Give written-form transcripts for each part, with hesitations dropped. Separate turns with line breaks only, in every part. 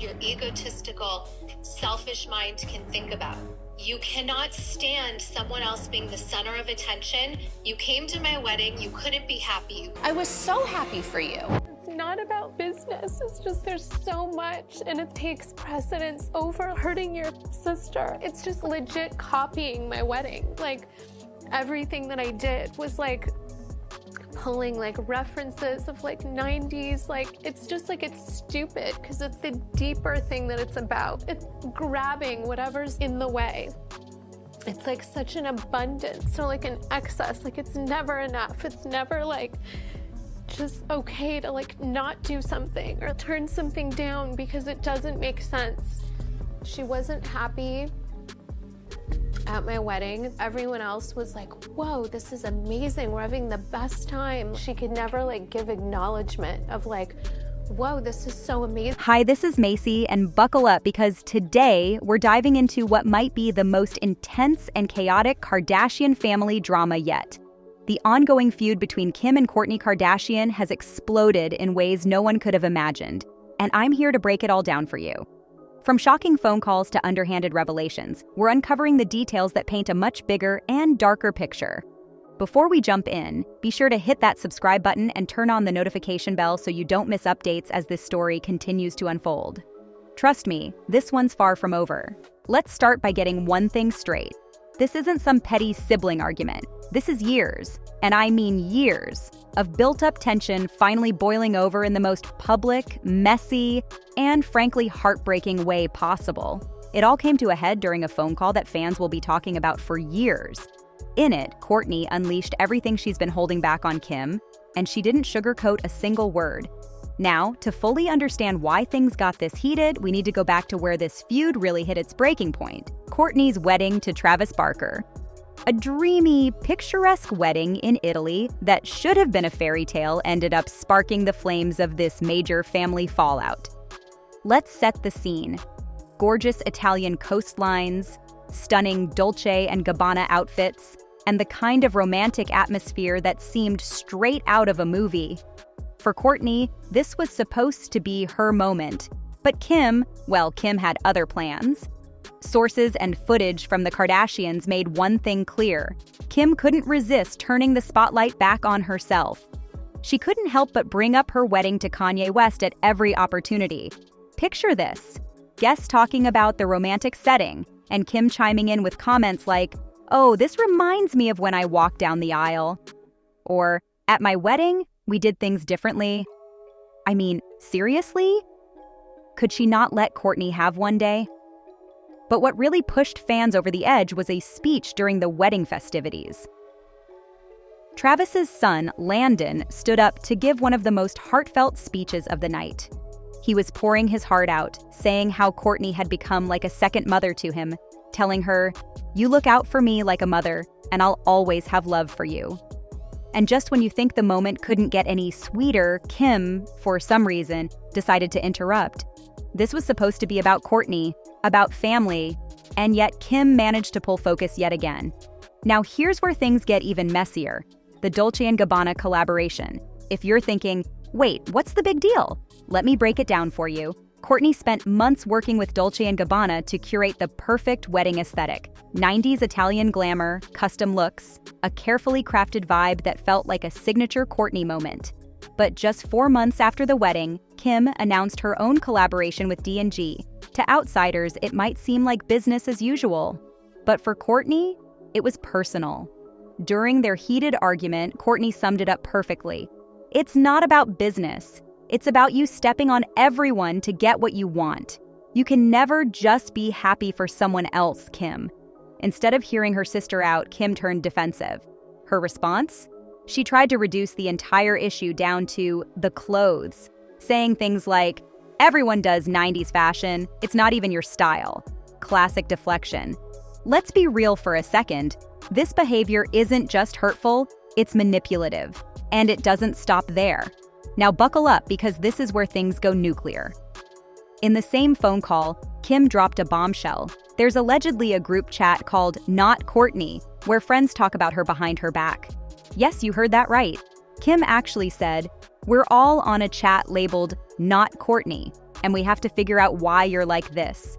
your egotistical, selfish mind can think about. You cannot stand someone else being the center of attention. You came to my wedding, you couldn't be happy.
I was so happy for you.
It's not about business, it's just there's so much and it takes precedence over hurting your sister. It's just legit copying my wedding. Like, everything that I did was like pulling like references of like 90s, like it's just like it's stupid because it's the deeper thing that it's about. It's grabbing whatever's in the way. It's like such an abundance or like an excess, like it's never enough. It's never like just okay to like not do something or turn something down because it doesn't make sense. She wasn't happy at my wedding. Everyone else was like, whoa, this is amazing. We're having the best time. She could never like give acknowledgement of like, whoa, this is so amazing.
Hi, this is Macy, and buckle up because today we're diving into what might be the most intense and chaotic Kardashian family drama yet. The ongoing feud between Kim and Kourtney Kardashian has exploded in ways no one could have imagined, and I'm here to break it all down for you. From shocking phone calls to underhanded revelations, we're uncovering the details that paint a much bigger and darker picture. Before we jump in, be sure to hit that subscribe button and turn on the notification bell so you don't miss updates as this story continues to unfold. Trust me, this one's far from over. Let's start by getting one thing straight. This isn't some petty sibling argument. This is years, and I mean years, of built-up tension finally boiling over in the most public, messy, and frankly heartbreaking way possible. It all came to a head during a phone call that fans will be talking about for years. In it, Kourtney unleashed everything she's been holding back on Kim, and she didn't sugarcoat a single word. Now, to fully understand why things got this heated, we need to go back to where this feud really hit its breaking point: Kourtney's wedding to Travis Barker. A dreamy, picturesque wedding in Italy that should have been a fairy tale ended up sparking the flames of this major family fallout. Let's set the scene. Gorgeous Italian coastlines, stunning Dolce & Gabbana outfits, and the kind of romantic atmosphere that seemed straight out of a movie. For Kourtney, this was supposed to be her moment. But Kim had other plans. Sources and footage from the Kardashians made one thing clear: Kim couldn't resist turning the spotlight back on herself. She couldn't help but bring up her wedding to Kanye West at every opportunity. Picture this: guests talking about the romantic setting, and Kim chiming in with comments like, "Oh, this reminds me of when I walked down the aisle." Or, "At my wedding, we did things differently." I mean, seriously? Could she not let Kourtney have one day? But what really pushed fans over the edge was a speech during the wedding festivities. Travis's son, Landon, stood up to give one of the most heartfelt speeches of the night. He was pouring his heart out, saying how Kourtney had become like a second mother to him, telling her, "You look out for me like a mother, and I'll always have love for you." And just when you think the moment couldn't get any sweeter, Kim, for some reason, decided to interrupt. This was supposed to be about Kourtney, about family, and yet Kim managed to pull focus yet again. Now here's where things get even messier: the Dolce & Gabbana collaboration. If you're thinking, wait, what's the big deal? Let me break it down for you. Kourtney spent months working with Dolce & Gabbana to curate the perfect wedding aesthetic: 90s Italian glamour, custom looks, a carefully crafted vibe that felt like a signature Kourtney moment. But just 4 months after the wedding, Kim announced her own collaboration with D&G. To outsiders, it might seem like business as usual. But for Kourtney, it was personal. During their heated argument, Kourtney summed it up perfectly. "It's not about business. It's about you stepping on everyone to get what you want. You can never just be happy for someone else, Kim." Instead of hearing her sister out, Kim turned defensive. Her response? She tried to reduce the entire issue down to the clothes, saying things like, "Everyone does 90s fashion, it's not even your style." Classic deflection. Let's be real for a second. This behavior isn't just hurtful, it's manipulative. And it doesn't stop there. Now buckle up, because this is where things go nuclear. In the same phone call, Kim dropped a bombshell. There's allegedly a group chat called Not Kourtney, where friends talk about her behind her back. Yes, you heard that right. Kim actually said, "We're all on a chat labeled Not Kourtney." and we have to figure out why you're like this.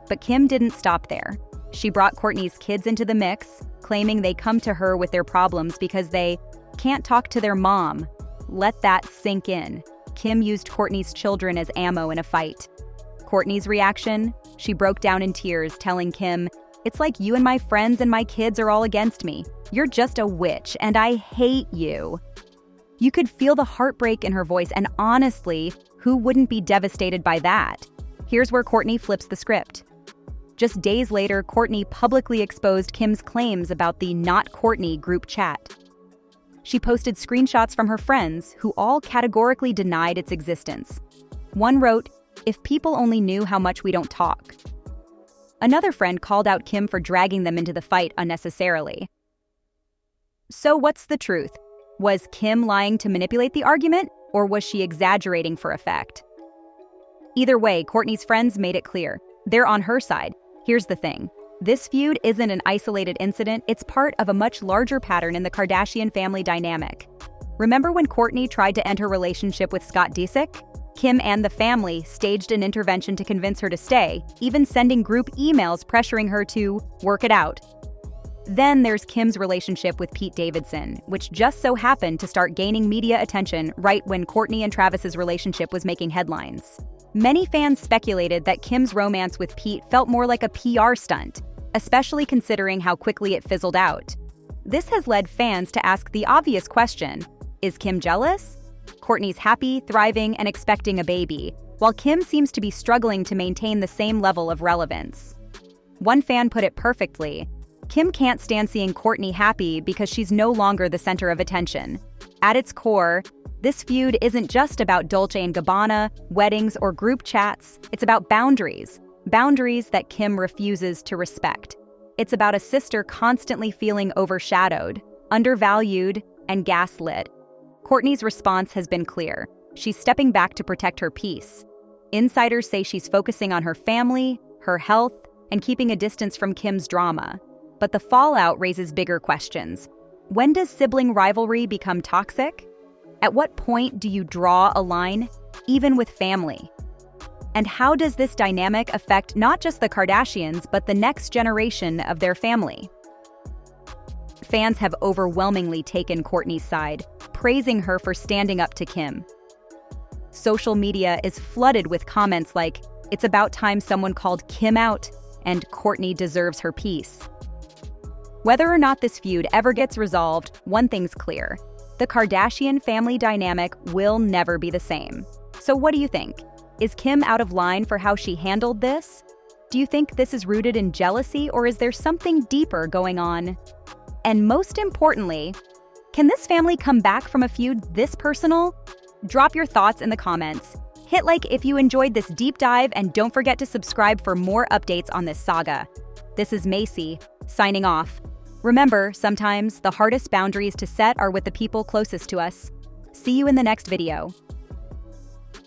But Kim didn't stop there. She brought Kourtney's kids into the mix, claiming they come to her with their problems because they can't talk to their mom. Let that sink in. Kim used Kourtney's children as ammo in a fight. Kourtney's reaction? She broke down in tears, telling Kim, "It's like you and my friends and my kids are all against me. You're just a witch, and I hate you." You could feel the heartbreak in her voice, and honestly, who wouldn't be devastated by that? Here's where Kourtney flips the script. Just days later, Kourtney publicly exposed Kim's claims about the Not Kourtney group chat. She posted screenshots from her friends, who all categorically denied its existence. One wrote, "If people only knew how much we don't talk." Another friend called out Kim for dragging them into the fight unnecessarily. So what's the truth? Was Kim lying to manipulate the argument, or was she exaggerating for effect? Either way, Kourtney's friends made it clear. They're on her side. Here's the thing. This feud isn't an isolated incident, it's part of a much larger pattern in the Kardashian family dynamic. Remember when Kourtney tried to end her relationship with Scott Disick? Kim and the family staged an intervention to convince her to stay, even sending group emails pressuring her to work it out. Then there's Kim's relationship with Pete Davidson, which just so happened to start gaining media attention right when Kourtney and Travis's relationship was making headlines. Many fans speculated that Kim's romance with Pete felt more like a PR stunt, especially considering how quickly it fizzled out. This has led fans to ask the obvious question, is Kim jealous? Kourtney's happy, thriving, and expecting a baby, while Kim seems to be struggling to maintain the same level of relevance. One fan put it perfectly, Kim can't stand seeing Kourtney happy because she's no longer the center of attention. At its core, this feud isn't just about Dolce & Gabbana, weddings, or group chats. It's about boundaries. Boundaries that Kim refuses to respect. It's about a sister constantly feeling overshadowed, undervalued, and gaslit. Kourtney's response has been clear. She's stepping back to protect her peace. Insiders say she's focusing on her family, her health, and keeping a distance from Kim's drama. But the fallout raises bigger questions. When does sibling rivalry become toxic? At what point do you draw a line, even with family? And how does this dynamic affect not just the Kardashians, but the next generation of their family? Fans have overwhelmingly taken Kourtney's side, praising her for standing up to Kim. Social media is flooded with comments like, "It's about time someone called Kim out," and "Kourtney deserves her peace." Whether or not this feud ever gets resolved, one thing's clear. The Kardashian family dynamic will never be the same. So what do you think? Is Kim out of line for how she handled this? Do you think this is rooted in jealousy, or is there something deeper going on? And most importantly, can this family come back from a feud this personal? Drop your thoughts in the comments. Hit like if you enjoyed this deep dive, and don't forget to subscribe for more updates on this saga. This is Macy, signing off. Remember, sometimes the hardest boundaries to set are with the people closest to us. See you in the next video.